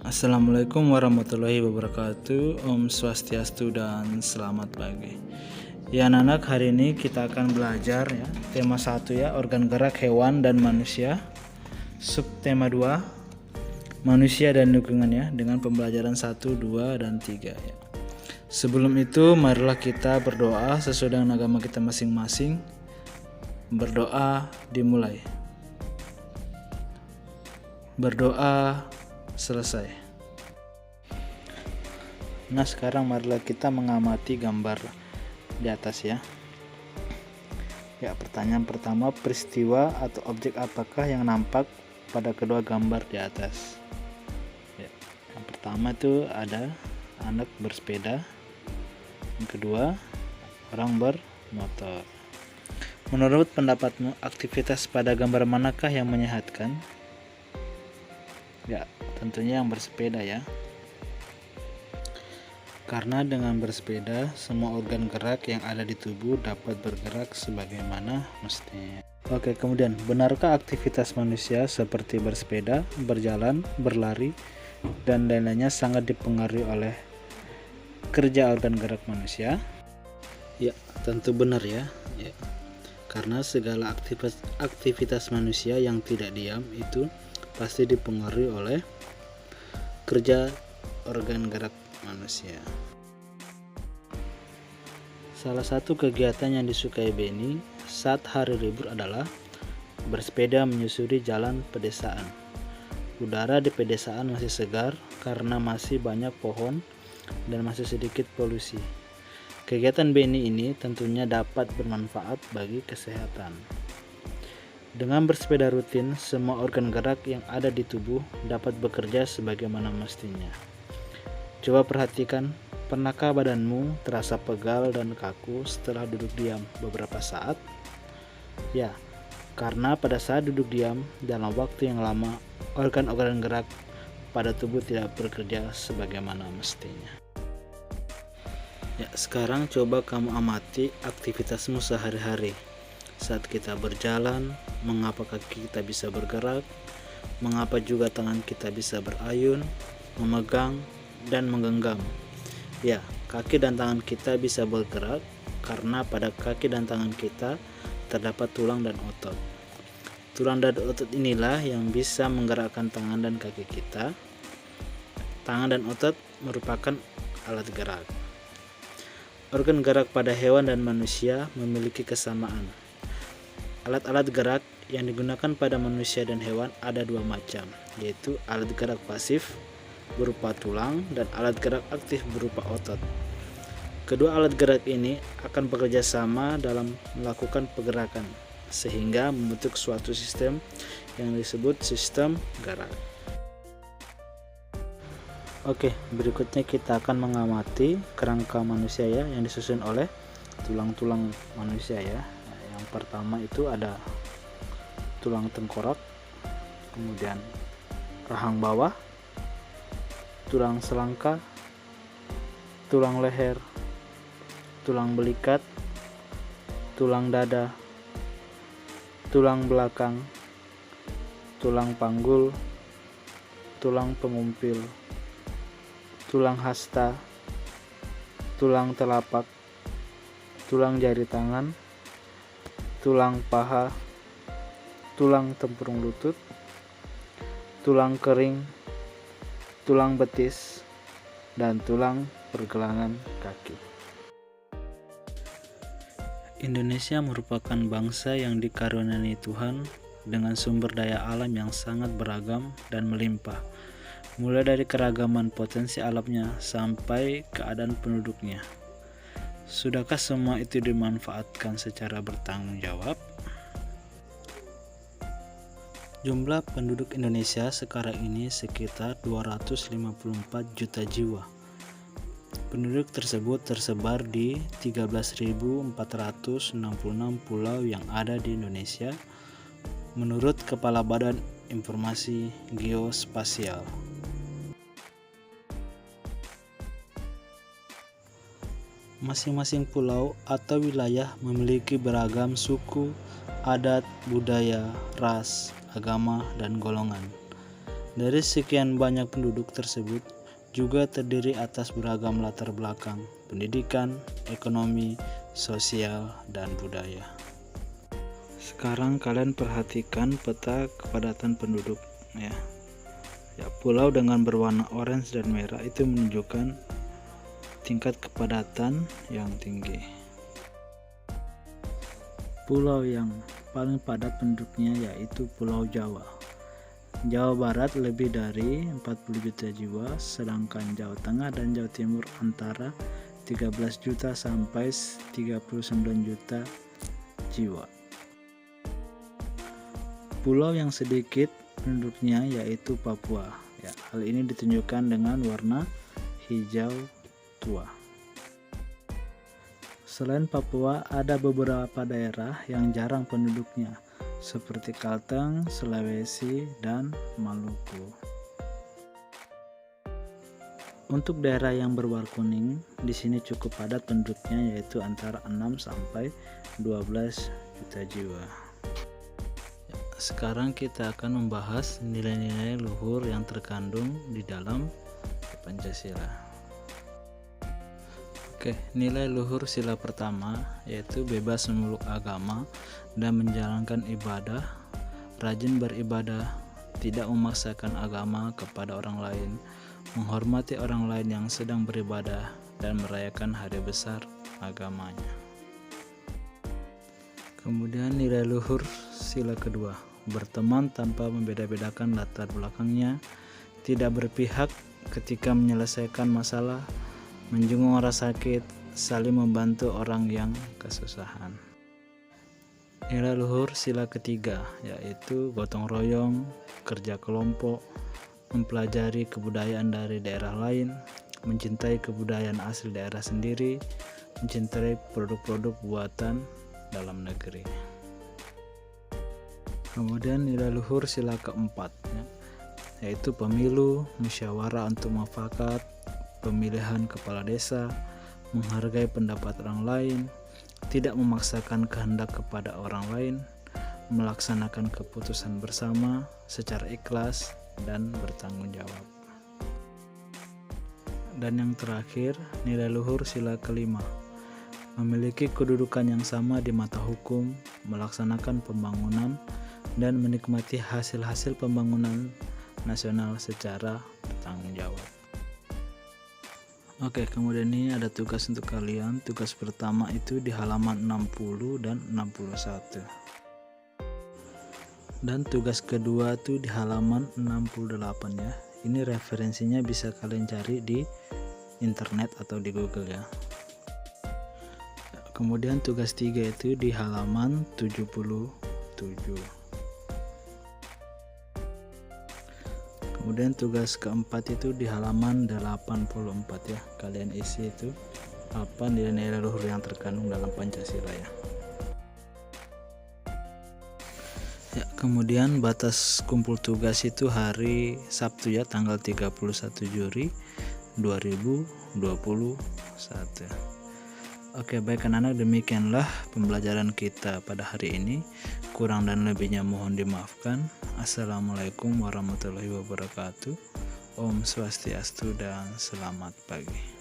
Assalamualaikum warahmatullahi wabarakatuh. Om Swastiastu dan selamat pagi. Ya anak-anak, hari ini kita akan belajar ya tema 1 ya, organ gerak hewan dan manusia. Subtema 2, manusia dan lingkungan ya, dengan pembelajaran 1, 2, dan 3 ya. Sebelum itu marilah kita berdoa sesuai dengan agama kita masing-masing. Berdoa dimulai. Berdoa selesai. Nah, sekarang marilah kita mengamati gambar di atas ya. Ya, pertanyaan pertama, peristiwa atau objek apakah yang nampak pada kedua gambar di atas? Ya, yang pertama itu ada anak bersepeda. Yang kedua, orang bermotor. Menurut pendapatmu, aktivitas pada gambar manakah yang menyehatkan? Ya, tentunya yang bersepeda ya. Karena dengan bersepeda, semua organ gerak yang ada di tubuh dapat bergerak sebagaimana mestinya. Oke, kemudian benarkah aktivitas manusia seperti bersepeda, berjalan, berlari, dan lain-lainnya sangat dipengaruhi oleh kerja organ gerak manusia? Ya, tentu benar ya. Karena segala aktivitas manusia yang tidak diam itu pasti dipengaruhi oleh kerja organ gerak manusia. Salah satu kegiatan yang disukai Benny saat hari libur adalah bersepeda menyusuri jalan pedesaan. Udara di pedesaan masih segar karena masih banyak pohon dan masih sedikit polusi. Kegiatan Benny ini tentunya dapat bermanfaat bagi kesehatan. Dengan bersepeda rutin, semua organ gerak yang ada di tubuh dapat bekerja sebagaimana mestinya. Coba perhatikan, pernahkah badanmu terasa pegal dan kaku setelah duduk diam beberapa saat? Ya, karena pada saat duduk diam dalam waktu yang lama, organ-organ gerak pada tubuh tidak bekerja sebagaimana mestinya. Ya, sekarang coba kamu amati aktivitasmu sehari-hari. Saat kita berjalan, mengapa kaki kita bisa bergerak, mengapa juga tangan kita bisa berayun, memegang, dan menggenggam. Ya, kaki dan tangan kita bisa bergerak karena pada kaki dan tangan kita terdapat tulang dan otot. Tulang dan otot inilah yang bisa menggerakkan tangan dan kaki kita. Tangan dan otot merupakan alat gerak. Organ gerak pada hewan dan manusia memiliki kesamaan. Alat-alat gerak yang digunakan pada manusia dan hewan ada dua macam, yaitu alat gerak pasif berupa tulang dan alat gerak aktif berupa otot. Kedua alat gerak ini akan bekerja sama dalam melakukan pergerakan, sehingga membentuk suatu sistem yang disebut sistem gerak. Oke, berikutnya kita akan mengamati kerangka manusia ya, yang disusun oleh tulang-tulang manusia ya. Yang pertama itu ada tulang tengkorak, kemudian rahang bawah, tulang selangka, tulang leher, tulang belikat, tulang dada, tulang belakang, tulang panggul, tulang pengumpil, tulang hasta, tulang telapak, tulang jari tangan, tulang paha, tulang tempurung lutut, tulang kering, tulang betis, dan tulang pergelangan kaki. Indonesia merupakan bangsa yang dikaruniai Tuhan dengan sumber daya alam yang sangat beragam dan melimpah, mulai dari keragaman potensi alamnya sampai keadaan penduduknya. Sudahkah semua itu dimanfaatkan secara bertanggung jawab? Jumlah penduduk Indonesia sekarang ini sekitar 254 juta jiwa. Penduduk tersebut tersebar di 13.466 pulau yang ada di Indonesia menurut Kepala Badan Informasi Geospasial. Masing-masing pulau atau wilayah memiliki beragam suku, adat, budaya, ras, agama, dan golongan. Dari sekian banyak penduduk tersebut juga terdiri atas beragam latar belakang, pendidikan, ekonomi, sosial, dan budaya. Sekarang kalian perhatikan peta kepadatan penduduk ya. Pulau dengan berwarna orange dan merah itu menunjukkan tingkat kepadatan yang tinggi. Pulau yang paling padat penduduknya yaitu Pulau Jawa. Jawa Barat lebih dari 40 juta jiwa, sedangkan Jawa Tengah dan Jawa Timur antara 13 juta sampai 39 juta jiwa. Pulau yang sedikit penduduknya yaitu Papua. Hal ini ditunjukkan dengan warna hijau tua. Selain Papua, ada beberapa daerah yang jarang penduduknya, seperti Kalteng, Sulawesi, dan Maluku. Untuk daerah yang berwarna kuning, di sini cukup padat penduduknya yaitu antara 6 sampai 12 juta jiwa. Sekarang kita akan membahas nilai-nilai luhur yang terkandung di dalam Pancasila. Nilai luhur sila pertama yaitu bebas memeluk agama dan menjalankan ibadah, rajin beribadah, tidak memaksakan agama kepada orang lain, menghormati orang lain yang sedang beribadah, dan merayakan hari besar agamanya. Kemudian nilai luhur sila kedua, berteman tanpa membeda-bedakan latar belakangnya, tidak berpihak ketika menyelesaikan masalah, menjenguk orang sakit, saling membantu orang yang kesusahan. Nilai luhur sila ketiga yaitu gotong royong, kerja kelompok, mempelajari kebudayaan dari daerah lain, mencintai kebudayaan asli daerah sendiri, mencintai produk-produk buatan dalam negeri. Kemudian nilai luhur sila keempat yaitu pemilu, musyawarah untuk mufakat, pemilihan kepala desa, menghargai pendapat orang lain, tidak memaksakan kehendak kepada orang lain, melaksanakan keputusan bersama secara ikhlas dan bertanggung jawab. Dan yang terakhir, nilai luhur sila kelima, memiliki kedudukan yang sama di mata hukum, melaksanakan pembangunan, dan menikmati hasil-hasil pembangunan nasional secara bertanggung jawab. Kemudian ini ada tugas untuk kalian. Tugas pertama itu di halaman 60 dan 61. Dan tugas kedua itu di halaman 68 ya. Ini referensinya bisa kalian cari di internet atau di Google ya. Kemudian tugas 3 itu di halaman 77. Kemudian tugas keempat itu di halaman 84 ya. Kalian isi itu apa nilai-nilai luhur yang terkandung dalam Pancasila ya. Kemudian batas kumpul tugas itu hari Sabtu ya, tanggal 31 Juli 2021. Baik anak-anak, demikianlah pembelajaran kita pada hari ini. Kurang dan lebihnya mohon dimaafkan. Assalamualaikum warahmatullahi wabarakatuh. Om Swastiastu dan selamat pagi.